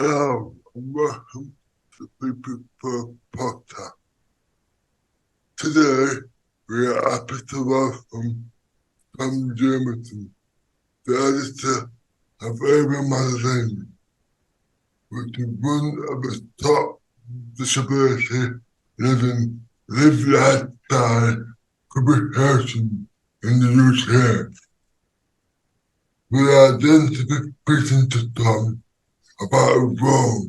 Hello, and welcome to People for Podcast. Today, we are happy to welcome Tom Jamison, the editor of Craven magazine, which is one of the top disability live lifestyle publications in the UK. We are then to be speaking to Tom about his role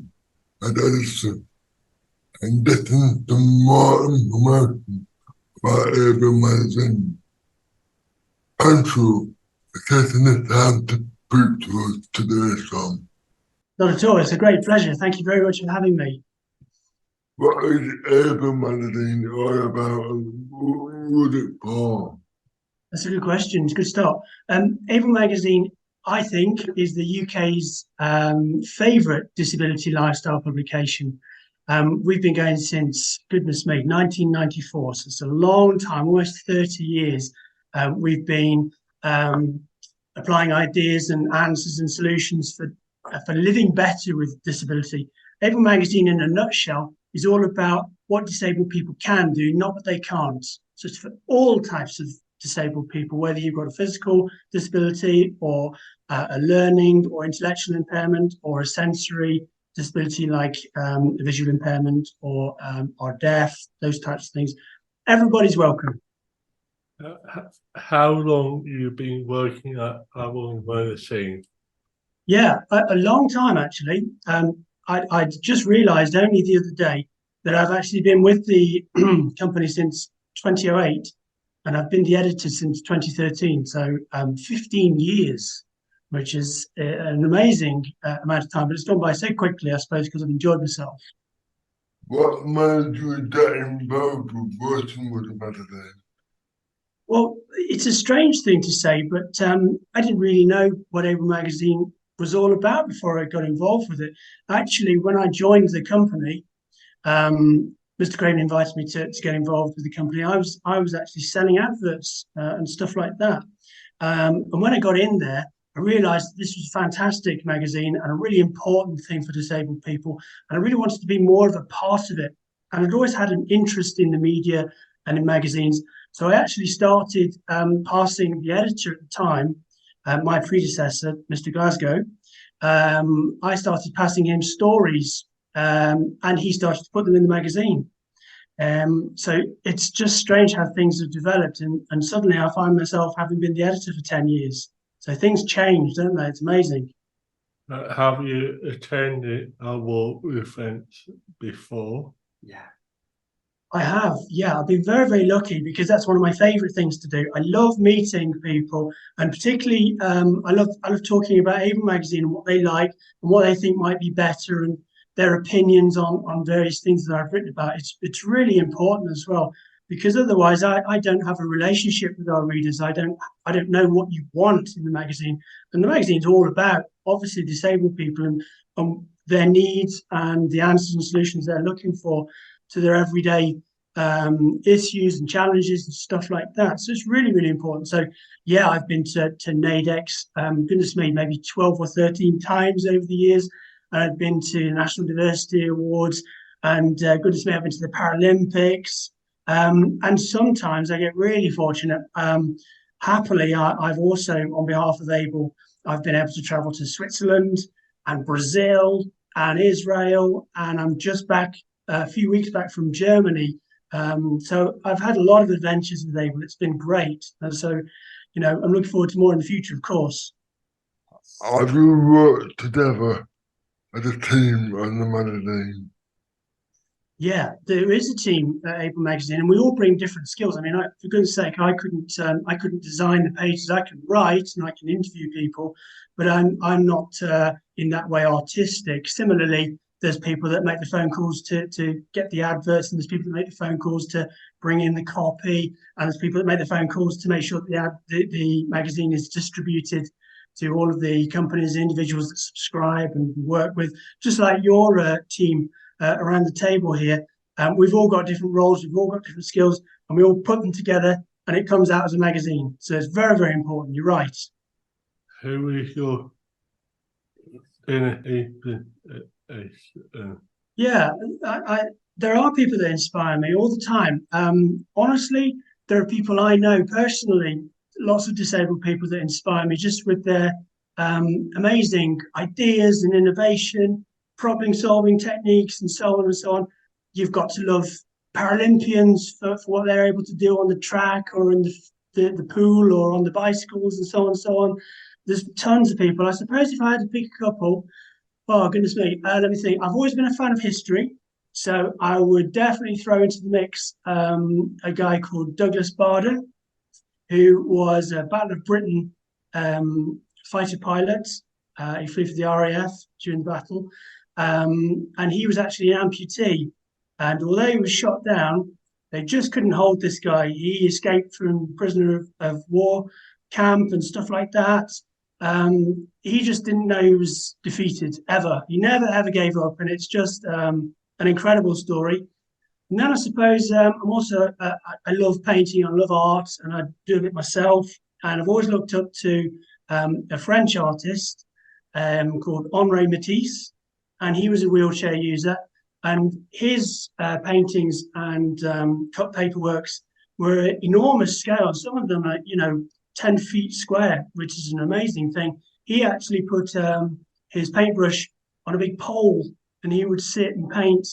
as editor and getting some more information about Craven magazine. Thank you for taking the time to speak to us today, Tom. Not at all. It's a great pleasure. Thank you very much for having me. What is Craven magazine all about and what is it for? That's a good question. It's a good start. Craven magazine, I think, is the UK's favourite disability lifestyle publication. We've been going since, goodness me, 1994. So it's a long time, almost 30 years. We've been applying ideas and answers and solutions for living better with disability. Craven magazine, in a nutshell, is all about what disabled people can do, not what they can't. So it's for all types of disabled people, whether you've got a physical disability or a learning or intellectual impairment or a sensory disability like visual impairment or are deaf, those types of things. Everybody's welcome. How long have you been working at Craven magazine? Yeah, a long time actually. I just realised only the other day that I've actually been with the company since 2008, and I've been the editor since 2013. So 15 years, which is an amazing amount of time. But it's gone by so quickly, I suppose, because I've enjoyed myself. What made you get involved with working with the magazine? Well, it's a strange thing to say, but I didn't really know what Craven magazine was all about before I got involved with it. Actually, when I joined the company, Mr. Craven invited me to get involved with the company. I was actually selling adverts and stuff like that. And when I got in there, I realised that this was a fantastic magazine and a really important thing for disabled people. And I really wanted to be more of a part of it. And I'd always had an interest in the media and in magazines. So I actually started passing the editor at the time, my predecessor, Mr. Glasgow. I started passing him stories and he started to put them in the magazine. So it's just strange how things have developed, and suddenly I find myself having been the editor for 10 years. So things change, don't they? It's amazing. Have you attended award events before? Yeah, I have. Yeah, I've been very, very lucky because that's one of my favourite things to do. I love meeting people, and particularly I love talking about Craven magazine and what they like and what they think might be better and their opinions on various things that I've written about. It's really important as well, because otherwise I don't have a relationship with our readers. I don't know what you want in the magazine, and the magazine's all about obviously disabled people and their needs and the answers and solutions they're looking for to their everyday issues and challenges and stuff like that. So it's really, really important. So yeah, I've been to NAIDEX, goodness me, maybe 12 or 13 times over the years. I've been to National Diversity Awards, and goodness me, I've been to the Paralympics. And sometimes I get really fortunate. Happily, I've also, on behalf of ABLE, I've been able to travel to Switzerland and Brazil and Israel, and I'm just back a few weeks back from Germany. So I've had a lot of adventures with ABLE. It's been great. And so, you know, I'm looking forward to more in the future, of course. Have you worked together as a team on the magazine? Yeah, there is a team at ABLE magazine, and we all bring different skills. I mean, for goodness sake, I couldn't design the pages. I can write and I can interview people, but I'm not in that way artistic. Similarly, there's people that make the phone calls to get the adverts, and there's people that make the phone calls to bring in the copy, and there's people that make the phone calls to make sure that the magazine is distributed to all of the companies and individuals that subscribe and work with, just like your team around the table here. We've all got different roles, we've all got different skills, and we all put them together and it comes out as a magazine. So it's very, very important. You're right. Who is your in It's, Yeah, there are people that inspire me all the time. Honestly, there are people I know personally, lots of disabled people that inspire me just with their amazing ideas and innovation, problem-solving techniques, and so on and so on. You've got to love Paralympians for what they're able to do on the track or in the pool or on the bicycles and so on and so on. There's tons of people. I suppose if I had to pick a couple, oh, goodness me. Let me think. I've always been a fan of history. So I would definitely throw into the mix a guy called Douglas Bader, who was a Battle of Britain fighter pilot. He flew for the RAF during the battle. And he was actually an amputee. And although he was shot down, they just couldn't hold this guy. He escaped from prisoner of war camp and stuff like that. He just didn't know he was defeated ever. He never ever gave up, and it's just an incredible story. And then I suppose I'm also I love painting, I love art, and I do it myself. And I've always looked up to a French artist called Henri Matisse, and he was a wheelchair user. And his paintings and cut paper works were enormous scale. Some of them are, 10 feet square, which is an amazing thing. He actually put his paintbrush on a big pole, and he would sit and paint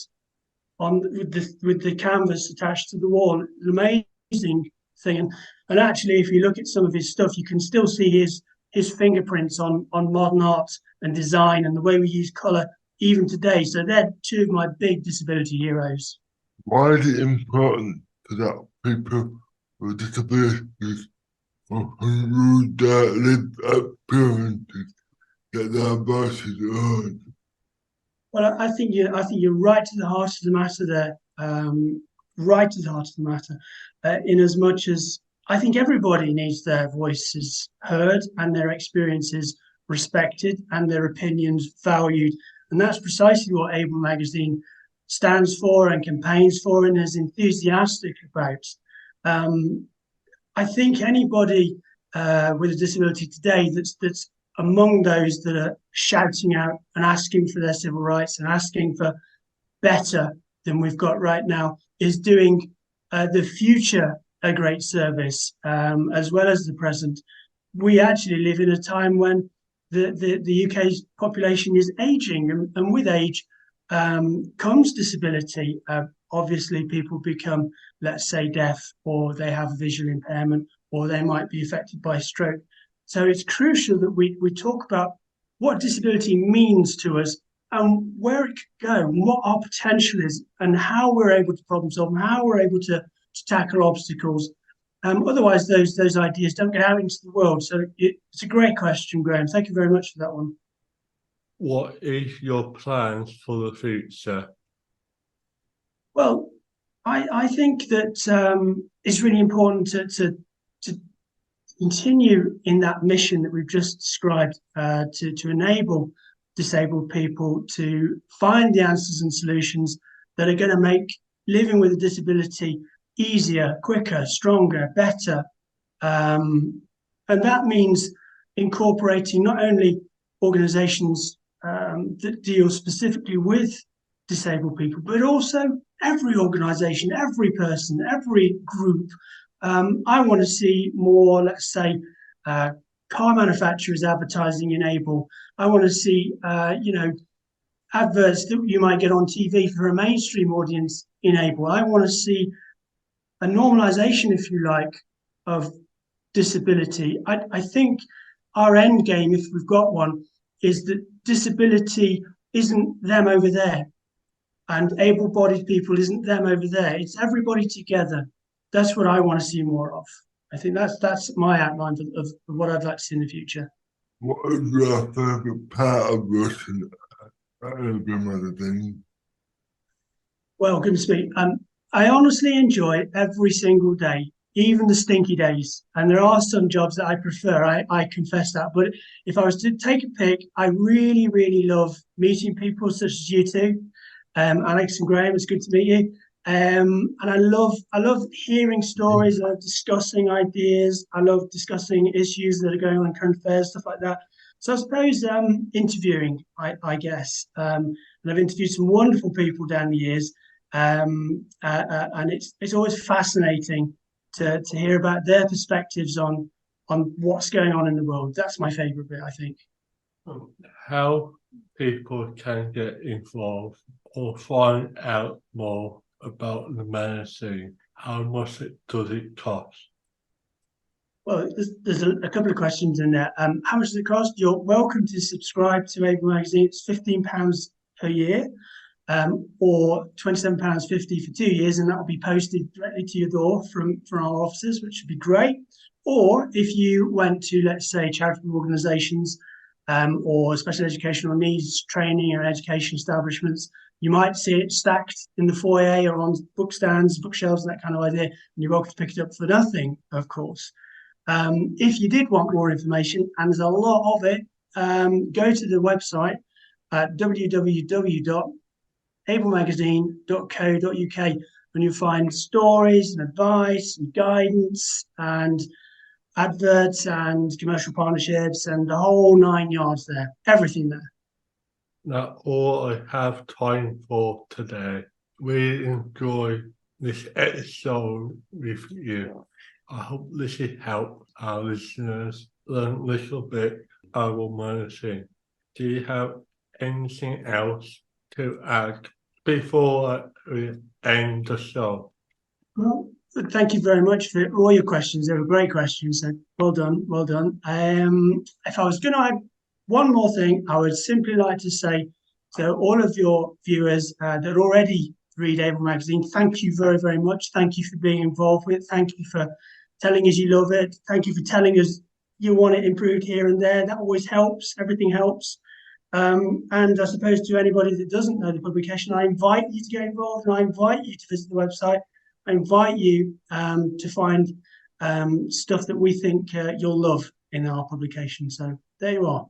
with the canvas attached to the wall. An amazing thing. And actually, if you look at some of his stuff, you can still see his fingerprints on modern art and design and the way we use color even today. So they're two of my big disability heroes. Why is it important that people with disabilities who live appearances get their voices heard? Well, I think you're right to the heart of the matter there. Right to the heart of the matter, in as much as I think everybody needs their voices heard and their experiences respected and their opinions valued. And that's precisely what Able Magazine stands for and campaigns for and is enthusiastic about. I think anybody with a disability today that's among those that are shouting out and asking for their civil rights and asking for better than we've got right now is doing the future a great service, as well as the present. We actually live in a time when the UK's population is aging, and with age comes disability. Obviously, people become, let's say, deaf, or they have visual impairment, or they might be affected by stroke. So it's crucial that we talk about what disability means to us and where it could go, and what our potential is, and how we're able to problem solve, and how we're able to tackle obstacles. Otherwise, those ideas don't get out into the world. So it's a great question, Graham. Thank you very much for that one. what is your plans for the future? Well, I think that it's really important to continue in that mission that we've just described, to enable disabled people to find the answers and solutions that are going to make living with a disability easier, quicker, stronger, better. And that means incorporating not only organizations that deal specifically with disabled people, but also every organization, every person, every group. I want to see more, let's say, car manufacturers advertising in Able. I want to see, adverts that you might get on TV for a mainstream audience in Able. I want to see a normalization, if you like, of disability. I think our end game, if we've got one, is that disability isn't them over there, and able-bodied people isn't them over there. It's everybody together. That's what I want to see more of. I think that's my outline of what I'd like to see in the future. What is your favourite part of working at Able Magazine? Well, goodness me, I honestly enjoy every single day, even the stinky days. And there are some jobs that I prefer, I confess that. But if I was to take a pick, I really, really love meeting people such as you two. Alex and Graham, it's good to meet you. And I love hearing stories. I love discussing ideas. I love discussing issues that are going on in current affairs, stuff like that. So I suppose interviewing, I guess. and I've interviewed some wonderful people down the years, and it's always fascinating to hear about their perspectives on what's going on in the world. That's my favourite bit, I think. How people can get involved or find out more about the magazine? How much does it cost? Well, there's a couple of questions in there. How much does it cost? You're welcome to subscribe to Able Magazine. It's £15 per year, or £27.50 for 2 years, and that will be posted directly to your door from our offices, which would be great. Or if you went to, let's say, charitable organisations or special educational needs training and education establishments, you might see it stacked in the foyer or on book stands, bookshelves, that kind of idea, and you're welcome to pick it up for nothing, of course. If you did want more information, and there's a lot of it, go to the website at www.ablemagazine.co.uk, and you'll find stories and advice and guidance and adverts and commercial partnerships and the whole 9 yards there, everything there. That's all I have time for today. We enjoy this episode with you. I hope this has helped our listeners learn a little bit about magazine. Do you have anything else to add before we end the show? Well, thank you very much for all your questions. They were great questions. So well done, well done. If I was going to add one more thing, I would simply like to say to all of your viewers that already read Able Magazine, thank you very, very much. Thank you for being involved with it. Thank you for telling us you love it. Thank you for telling us you want it improved here and there. That always helps. Everything helps. And I suppose to anybody that doesn't know the publication, I invite you to get involved, and I invite you to visit the website. I invite you to find stuff that we think you'll love in our publication. So there you are.